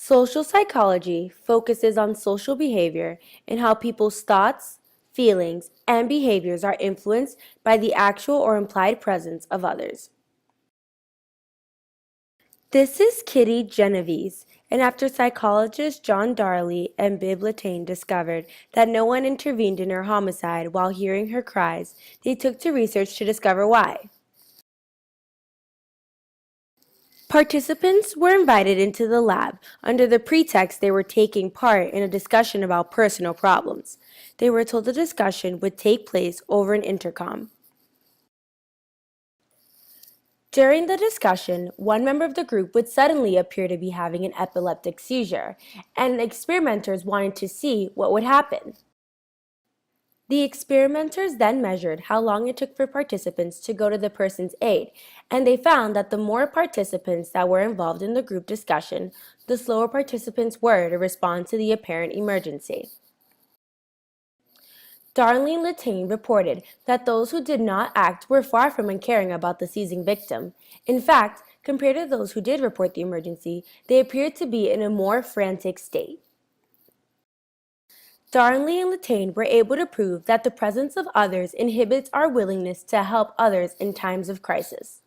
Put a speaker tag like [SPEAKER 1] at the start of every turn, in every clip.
[SPEAKER 1] Social psychology focuses on social behavior and how people's thoughts, feelings, and behaviors are influenced by the actual or implied presence of others. This is Kitty Genovese, and after psychologists John Darley and Bibb Latané discovered that no one intervened in her homicide while hearing her cries, they took to research to discover why. Participants were invited into the lab under the pretext they were taking part in a discussion about personal problems. They were told the discussion would take place over an intercom. During the discussion, one member of the group would suddenly appear to be having an epileptic seizure, and the experimenters wanted to see what would happen. The experimenters then measured how long it took for participants to go to the person's aid, and they found that the more participants that were involved in the group discussion, the slower participants were to respond to the apparent emergency. Darley and Latané reported that those who did not act were far from uncaring about the seizing victim. In fact, compared to those who did report the emergency, they appeared to be in a more frantic state. Darley and Latané were able to prove that the presence of others inhibits our willingness to help others in times of crisis.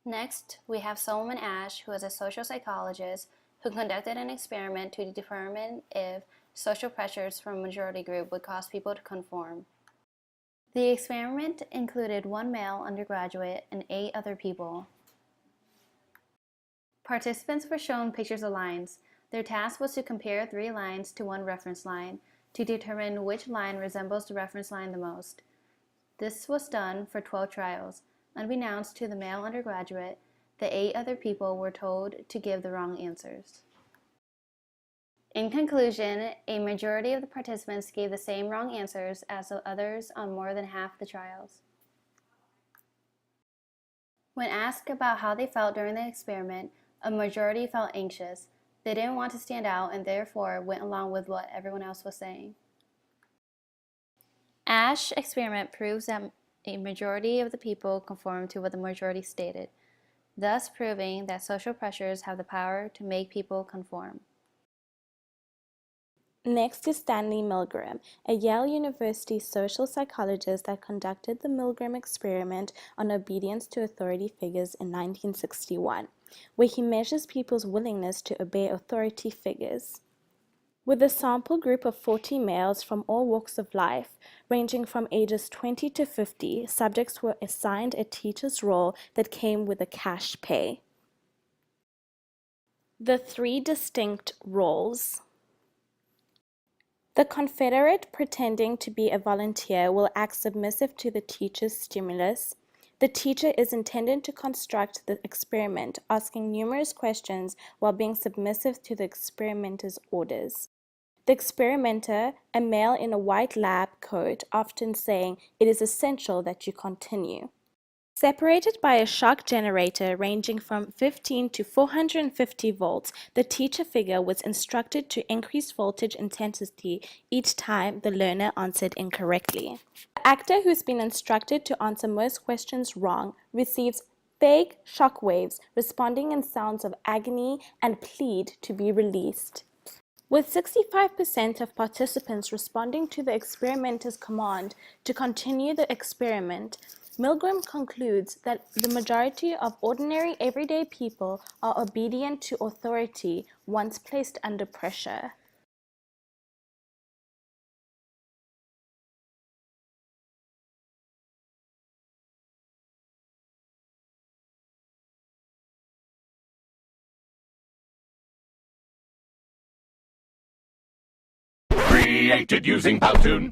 [SPEAKER 2] Next, we have Solomon Asch, who is a social psychologist who conducted an experiment to determine if social pressures from a majority group would cause people to conform. The experiment included one male undergraduate and 8 other people. Participants were shown pictures of lines. Their task was to compare 3 lines to one reference line to determine which line resembles the reference line the most. This was done for 12 trials. Unbeknownst to the male undergraduate, the 8 other people were told to give the wrong answers. In conclusion, a majority of the participants gave the same wrong answers as the others on more than half the trials. When asked about how they felt during the experiment, a majority felt anxious. They didn't want to stand out and therefore went along with what everyone else was saying. Asch experiment proves that a majority of the people conform to what the majority stated, thus proving that social pressures have the power to make people conform.
[SPEAKER 3] Next is Stanley Milgram, a Yale University social psychologist that conducted the Milgram experiment on obedience to authority figures in 1961, where he measures people's willingness to obey authority figures. With a sample group of 40 males from all walks of life, ranging from ages 20 to 50, subjects were assigned a teacher's role that came with a cash pay. The 3 distinct roles. The confederate, pretending to be a volunteer, will act submissive to the teacher's stimulus. The teacher is intended to construct the experiment, asking numerous questions while being submissive to the experimenter's orders. The experimenter, a male in a white lab coat, often saying, "It is essential that you continue." Separated by a shock generator ranging from 15 to 450 volts, the teacher figure was instructed to increase voltage intensity each time the learner answered incorrectly. The actor who's been instructed to answer most questions wrong receives vague shock waves responding in sounds of agony and plead to be released. With 65% of participants responding to the experimenter's command to continue the experiment, Milgram concludes that the majority of ordinary everyday people are obedient to authority once placed under pressure.
[SPEAKER 4] Created using Powtoon.